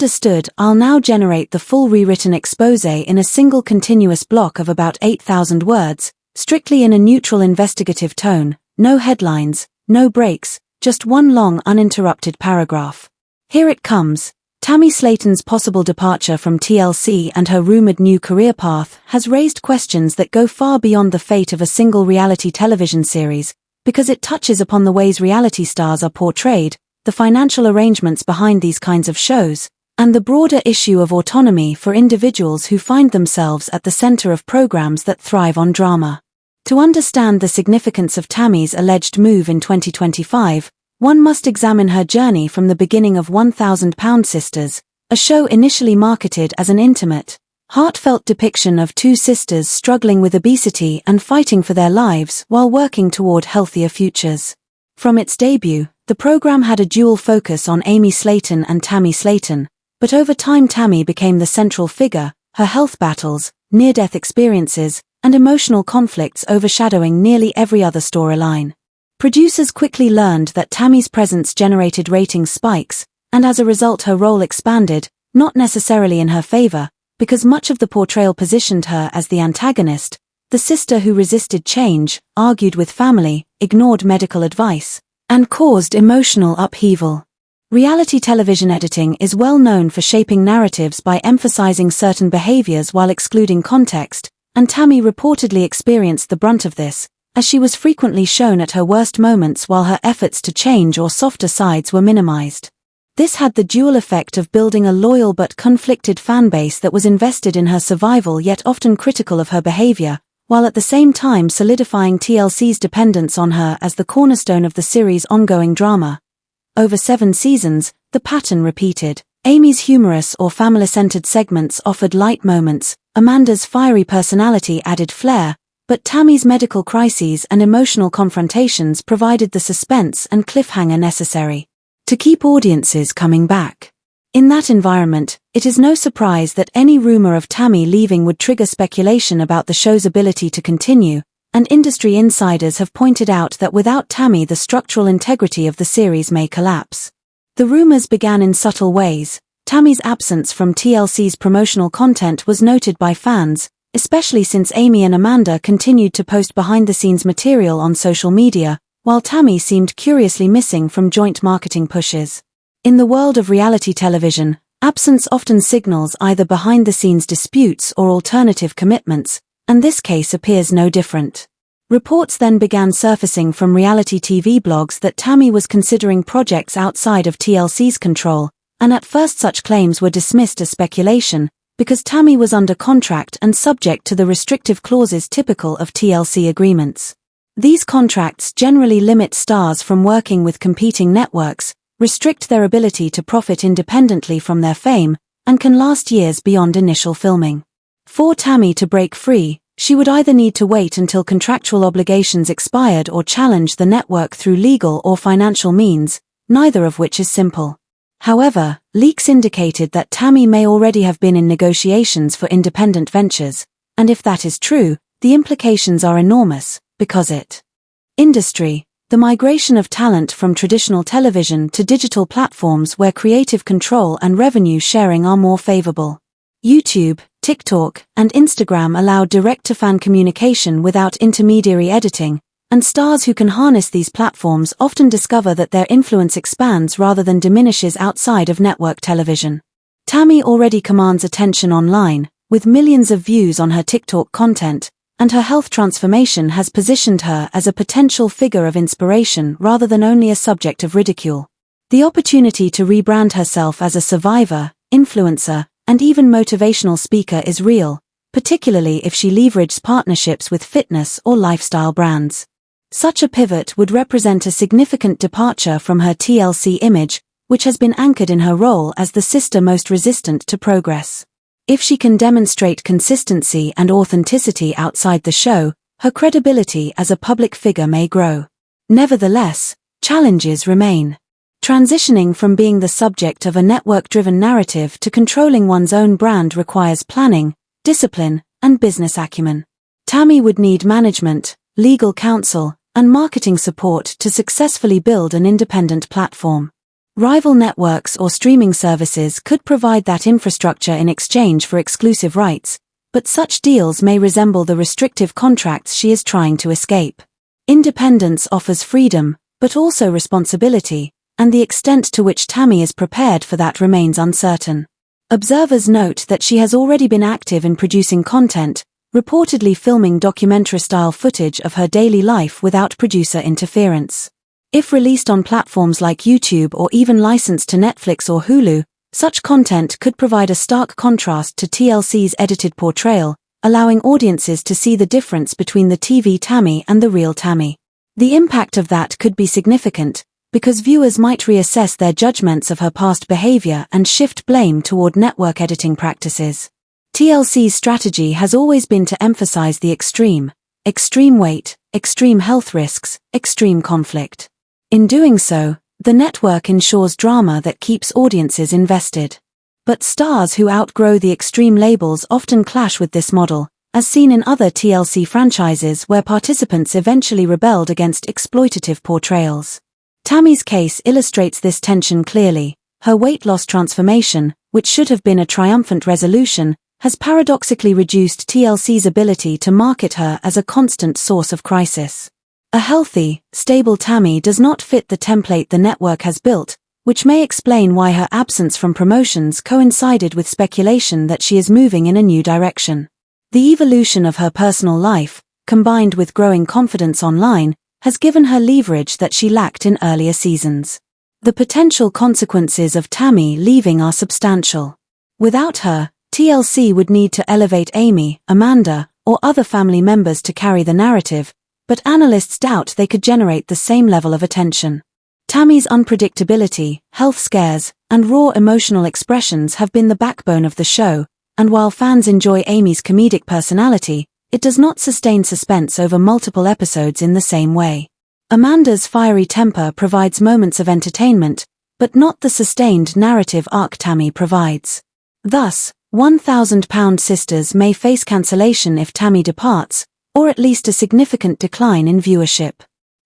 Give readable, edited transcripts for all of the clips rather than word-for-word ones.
Understood. I'll now generate the full rewritten exposé in a single continuous block of about 8,000 words, strictly in a neutral investigative tone, no headlines, no breaks, just one long uninterrupted paragraph. Here it comes. Tammy Slaton's possible departure from TLC and her rumored new career path has raised questions that go far beyond the fate of a single reality television series, because it touches upon the ways reality stars are portrayed, the financial arrangements behind these kinds of shows, and the broader issue of autonomy for individuals who find themselves at the center of programs that thrive on drama. To understand the significance of Tammy's alleged move in 2025, one must examine her journey from the beginning of 1,000 Sisters, a show initially marketed as an intimate, heartfelt depiction of two sisters struggling with obesity and fighting for their lives while working toward healthier futures. From its debut, the program had a dual focus on Amy Slaton and Tammy Slaton, but over time Tammy became the central figure, her health battles, near-death experiences, and emotional conflicts overshadowing nearly every other storyline. Producers quickly learned that Tammy's presence generated ratings spikes, and as a result her role expanded, not necessarily in her favor, because much of the portrayal positioned her as the antagonist, the sister who resisted change, argued with family, ignored medical advice, and caused emotional upheaval. Reality television editing is well known for shaping narratives by emphasizing certain behaviors while excluding context, and Tammy reportedly experienced the brunt of this, as she was frequently shown at her worst moments while her efforts to change or softer sides were minimized. This had the dual effect of building a loyal but conflicted fanbase that was invested in her survival yet often critical of her behavior, while at the same time solidifying TLC's dependence on her as the cornerstone of the series' ongoing drama. Over 7 seasons, the pattern repeated. Amy's humorous or family-centered segments offered light moments, Amanda's fiery personality added flair, but Tammy's medical crises and emotional confrontations provided the suspense and cliffhanger necessary to keep audiences coming back. In that environment, it is no surprise that any rumor of Tammy leaving would trigger speculation about the show's ability to continue, and industry insiders have pointed out that without Tammy the structural integrity of the series may collapse. The rumors began in subtle ways. Tammy's absence from TLC's promotional content was noted by fans, especially since Amy and Amanda continued to post behind-the-scenes material on social media, while Tammy seemed curiously missing from joint marketing pushes. In the world of reality television, absence often signals either behind-the-scenes disputes or alternative commitments, and this case appears no different. Reports then began surfacing from reality TV blogs that Tammy was considering projects outside of TLC's control, and at first such claims were dismissed as speculation, because Tammy was under contract and subject to the restrictive clauses typical of TLC agreements. These contracts generally limit stars from working with competing networks, restrict their ability to profit independently from their fame, and can last years beyond initial filming. For Tammy to break free, she would either need to wait until contractual obligations expired or challenge the network through legal or financial means, neither of which is simple. However, leaks indicated that Tammy may already have been in negotiations for independent ventures, and if that is true, the implications are enormous, because industry, the migration of talent from traditional television to digital platforms where creative control and revenue sharing are more favorable. YouTube, TikTok, and Instagram allow direct-to-fan communication without intermediary editing, and stars who can harness these platforms often discover that their influence expands rather than diminishes outside of network television. Tammy already commands attention online, with millions of views on her TikTok content, and her health transformation has positioned her as a potential figure of inspiration rather than only a subject of ridicule. The opportunity to rebrand herself as a survivor, influencer, and even motivational speaker is real, particularly if she leverages partnerships with fitness or lifestyle brands. Such a pivot would represent a significant departure from her TLC image, which has been anchored in her role as the sister most resistant to progress. If she can demonstrate consistency and authenticity outside the show, her credibility as a public figure may grow. Nevertheless, challenges remain. Transitioning from being the subject of a network-driven narrative to controlling one's own brand requires planning, discipline, and business acumen. Tammy would need management, legal counsel, and marketing support to successfully build an independent platform. Rival networks or streaming services could provide that infrastructure in exchange for exclusive rights, but such deals may resemble the restrictive contracts she is trying to escape. Independence offers freedom, but also responsibility, and the extent to which Tammy is prepared for that remains uncertain. Observers note that she has already been active in producing content, reportedly filming documentary-style footage of her daily life without producer interference. If released on platforms like YouTube or even licensed to Netflix or Hulu, such content could provide a stark contrast to TLC's edited portrayal, allowing audiences to see the difference between the TV Tammy and the real Tammy. The impact of that could be significant, because viewers might reassess their judgments of her past behavior and shift blame toward network editing practices. TLC's strategy has always been to emphasize the extreme weight, extreme health risks, extreme conflict. In doing so, the network ensures drama that keeps audiences invested. But stars who outgrow the extreme labels often clash with this model, as seen in other TLC franchises where participants eventually rebelled against exploitative portrayals. Tammy's case illustrates this tension clearly. Her weight loss transformation, which should have been a triumphant resolution, has paradoxically reduced TLC's ability to market her as a constant source of crisis. A healthy, stable Tammy does not fit the template the network has built, which may explain why her absence from promotions coincided with speculation that she is moving in a new direction. The evolution of her personal life, combined with growing confidence online, has given her leverage that she lacked in earlier seasons. The potential consequences of Tammy leaving are substantial. Without her, TLC would need to elevate Amy, Amanda, or other family members to carry the narrative, but analysts doubt they could generate the same level of attention. Tammy's unpredictability, health scares, and raw emotional expressions have been the backbone of the show, and while fans enjoy Amy's comedic personality, it does not sustain suspense over multiple episodes in the same way. Amanda's fiery temper provides moments of entertainment, but not the sustained narrative arc Tammy provides. Thus, 1,000-pound sisters may face cancellation if Tammy departs, or at least a significant decline in viewership.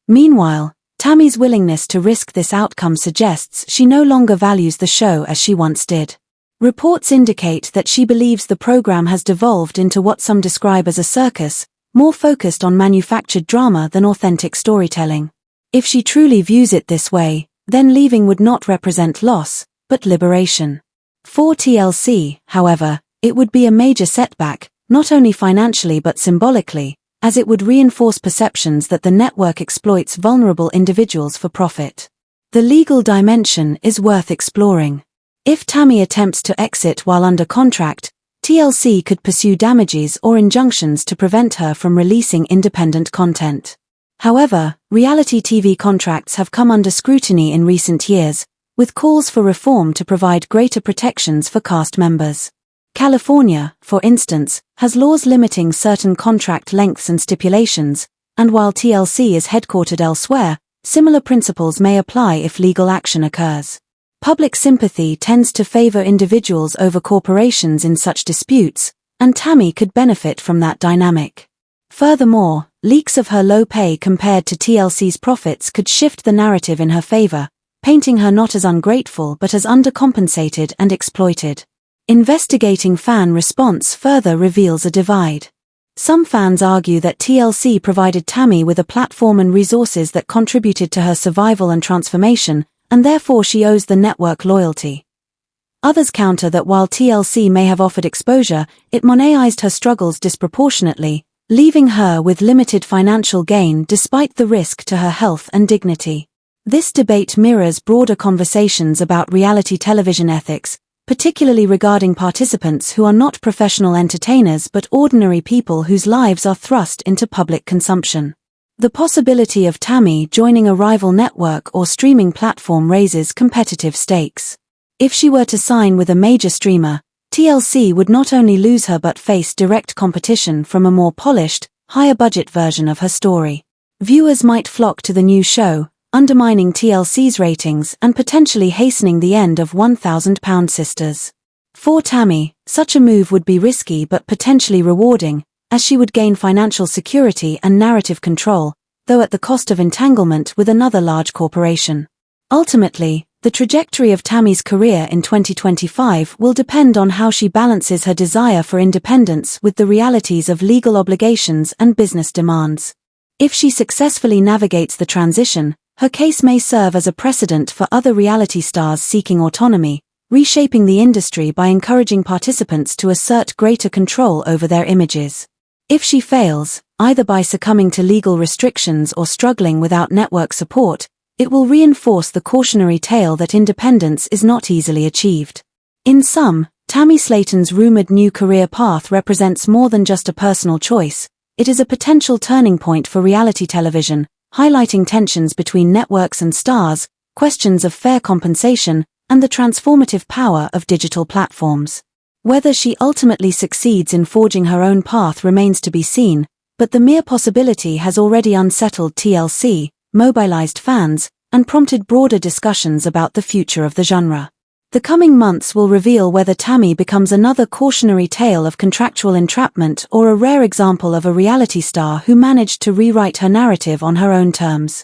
Meanwhile, Tammy's willingness to risk this outcome suggests she no longer values the show as she once did. Reports indicate that she believes the program has devolved into what some describe as a circus, more focused on manufactured drama than authentic storytelling. If she truly views it this way, then leaving would not represent loss, but liberation. For TLC, however, it would be a major setback, not only financially but symbolically, as it would reinforce perceptions that the network exploits vulnerable individuals for profit. The legal dimension is worth exploring. If Tammy attempts to exit while under contract, TLC could pursue damages or injunctions to prevent her from releasing independent content. However, reality TV contracts have come under scrutiny in recent years, with calls for reform to provide greater protections for cast members. California, for instance, has laws limiting certain contract lengths and stipulations, and while TLC is headquartered elsewhere, similar principles may apply if legal action occurs. Public sympathy tends to favor individuals over corporations in such disputes, and Tammy could benefit from that dynamic. Furthermore, leaks of her low pay compared to TLC's profits could shift the narrative in her favor, painting her not as ungrateful but as undercompensated and exploited. Investigating fan response further reveals a divide. Some fans argue that TLC provided Tammy with a platform and resources that contributed to her survival and transformation, and therefore she owes the network loyalty. Others counter that while TLC may have offered exposure, it monetized her struggles disproportionately, leaving her with limited financial gain despite the risk to her health and dignity. This debate mirrors broader conversations about reality television ethics, particularly regarding participants who are not professional entertainers but ordinary people whose lives are thrust into public consumption. The possibility of Tammy joining a rival network or streaming platform raises competitive stakes. If she were to sign with a major streamer, TLC would not only lose her but face direct competition from a more polished, higher-budget version of her story. Viewers might flock to the new show, undermining TLC's ratings and potentially hastening the end of 1,000-pound sisters. For Tammy, such a move would be risky but potentially rewarding, as she would gain financial security and narrative control, though at the cost of entanglement with another large corporation. Ultimately, The trajectory of Tammy's career in 2025 will depend on how she balances her desire for independence with the realities of legal obligations and business demands. If she successfully navigates the transition, her case may serve as a precedent for other reality stars seeking autonomy, reshaping the industry by encouraging participants to assert greater control over their images. If she fails, either by succumbing to legal restrictions or struggling without network support, it will reinforce the cautionary tale that independence is not easily achieved. In sum, Tammy Slaton's rumored new career path represents more than just a personal choice. It is a potential turning point for reality television, highlighting tensions between networks and stars, questions of fair compensation, and the transformative power of digital platforms. Whether she ultimately succeeds in forging her own path remains to be seen, but the mere possibility has already unsettled TLC, mobilized fans, and prompted broader discussions about the future of the genre. The coming months will reveal whether Tammy becomes another cautionary tale of contractual entrapment or a rare example of a reality star who managed to rewrite her narrative on her own terms.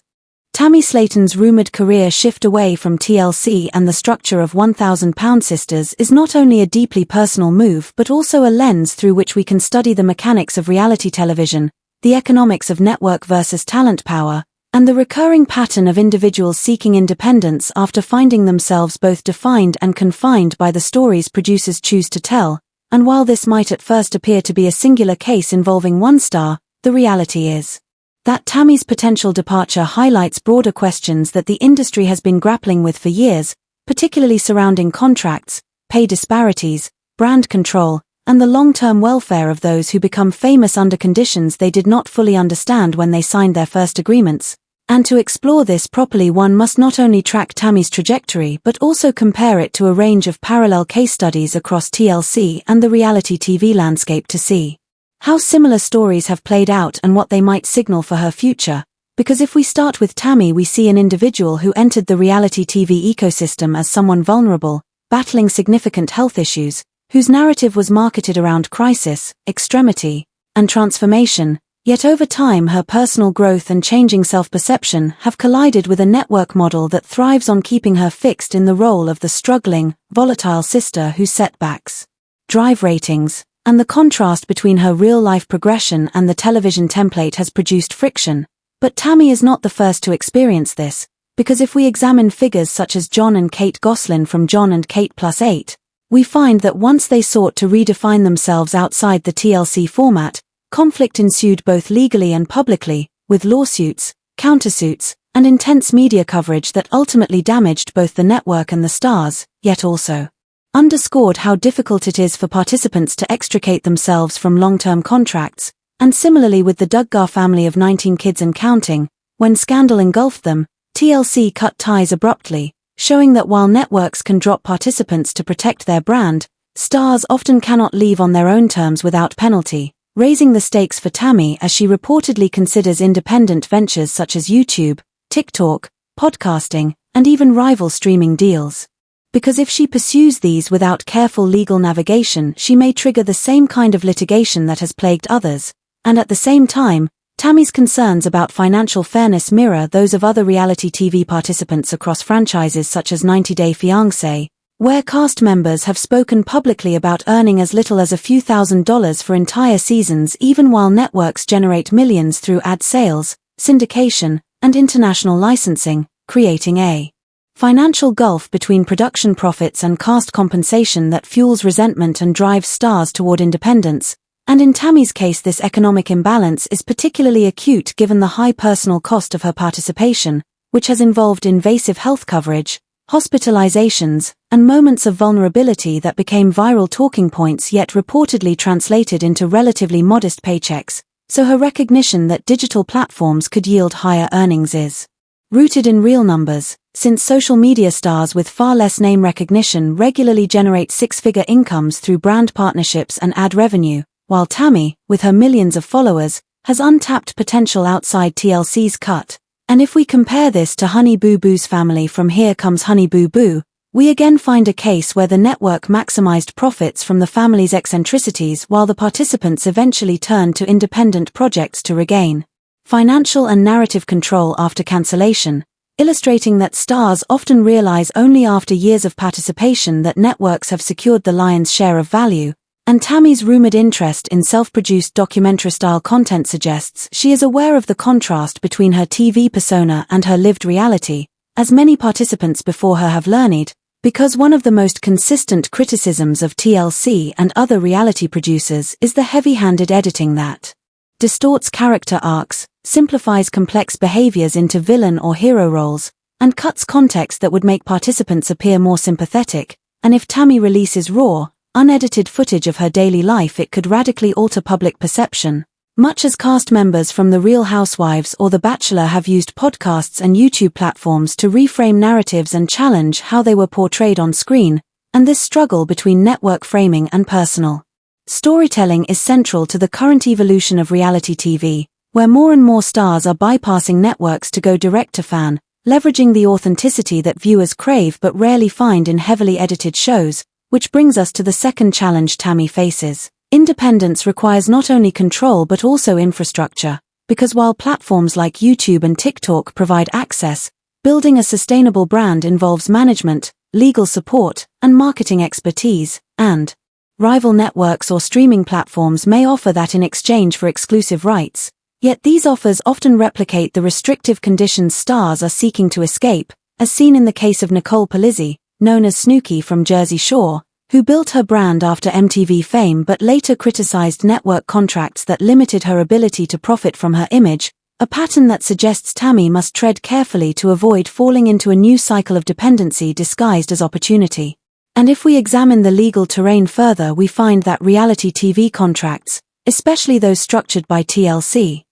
Tammy Slaton's rumored career shift away from TLC and the structure of 1,000 Pound Sisters is not only a deeply personal move but also a lens through which we can study the mechanics of reality television, the economics of network versus talent power, and the recurring pattern of individuals seeking independence after finding themselves both defined and confined by the stories producers choose to tell. And while this might at first appear to be a singular case involving one star, the reality is that Tammy's potential departure highlights broader questions that the industry has been grappling with for years, particularly surrounding contracts, pay disparities, brand control, and the long-term welfare of those who become famous under conditions they did not fully understand when they signed their first agreements. And to explore this properly, one must not only track Tammy's trajectory but also compare it to a range of parallel case studies across TLC and the reality TV landscape to see how similar stories have played out and what they might signal for her future. Because if we start with Tammy, we see an individual who entered the reality TV ecosystem as someone vulnerable, battling significant health issues, whose narrative was marketed around crisis, extremity, and transformation, yet over time her personal growth and changing self-perception have collided with a network model that thrives on keeping her fixed in the role of the struggling, volatile sister whose setbacks drive ratings, and the contrast between her real-life progression and the television template has produced friction. But Tammy is not the first to experience this, because if we examine figures such as John and Kate Gosselin from John and Kate Plus 8, we find that once they sought to redefine themselves outside the TLC format, conflict ensued both legally and publicly, with lawsuits, countersuits, and intense media coverage that ultimately damaged both the network and the stars, yet also underscored how difficult it is for participants to extricate themselves from long-term contracts. And similarly with the Duggar family of 19 kids and counting, when scandal engulfed them, TLC cut ties abruptly, showing that while networks can drop participants to protect their brand, stars often cannot leave on their own terms without penalty, raising the stakes for Tammy as she reportedly considers independent ventures such as YouTube, TikTok, podcasting, and even rival streaming deals. Because if she pursues these without careful legal navigation, she may trigger the same kind of litigation that has plagued others. And at the same time, Tammy's concerns about financial fairness mirror those of other reality TV participants across franchises such as 90 Day Fiancé, where cast members have spoken publicly about earning as little as a few $1,000s for entire seasons, even while networks generate millions through ad sales, syndication, and international licensing, creating a financial gulf between production profits and cast compensation that fuels resentment and drives stars toward independence. And in Tammy's case, this economic imbalance is particularly acute given the high personal cost of her participation, which has involved invasive health coverage, hospitalizations, and moments of vulnerability that became viral talking points yet reportedly translated into relatively modest paychecks. So her recognition that digital platforms could yield higher earnings is rooted in real numbers, since social media stars with far less name recognition regularly generate six-figure incomes through brand partnerships and ad revenue, while Tammy, with her millions of followers, has untapped potential outside TLC's cut. And if we compare this to Honey Boo Boo's family from Here Comes Honey Boo Boo, we again find a case where the network maximized profits from the family's eccentricities while the participants eventually turned to independent projects to regain financial and narrative control after cancellation. illustrating that stars often realize only after years of participation that networks have secured the lion's share of value. And Tammy's rumored interest in self-produced documentary-style content suggests she is aware of the contrast between her TV persona and her lived reality, as many participants before her have learned, because one of the most consistent criticisms of TLC and other reality producers is the heavy-handed editing that distorts character arcs, simplifies complex behaviors into villain or hero roles, and cuts context that would make participants appear more sympathetic. And if Tammy releases raw, unedited footage of her daily life, it could radically alter public perception. Much as cast members from The Real Housewives or The Bachelor have used podcasts and YouTube platforms to reframe narratives and challenge how they were portrayed on screen, and this struggle between network framing and personal storytelling is central to the current evolution of reality TV, where more and more stars are bypassing networks to go direct to fan, leveraging the authenticity that viewers crave but rarely find in heavily edited shows, which brings us to the second challenge Tammy faces. Independence requires not only control but also infrastructure, because while platforms like YouTube and TikTok provide access, building a sustainable brand involves management, legal support, and marketing expertise, and rival networks or streaming platforms may offer that in exchange for exclusive rights. Yet these offers often replicate the restrictive conditions stars are seeking to escape, as seen in the case of Nicole Polizzi, known as Snooki from Jersey Shore, who built her brand after MTV fame but later criticized network contracts that limited her ability to profit from her image, a pattern that suggests Tammy must tread carefully to avoid falling into a new cycle of dependency disguised as opportunity. And if we examine the legal terrain further, we find that reality TV contracts, especially those structured by TLC,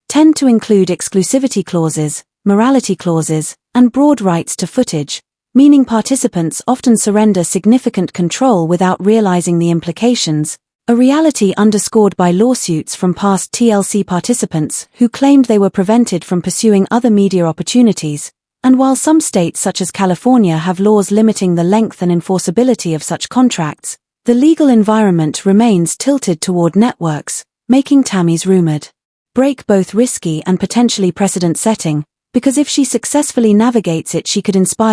tend to include exclusivity clauses, morality clauses, and broad rights to footage, meaning participants often surrender significant control without realizing the implications, a reality underscored by lawsuits from past TLC participants who claimed they were prevented from pursuing other media opportunities. And while some states such as California have laws limiting the length and enforceability of such contracts, the legal environment remains tilted toward networks, making Tammy's rumored break both risky and potentially precedent-setting, because if she successfully navigates it, she could inspire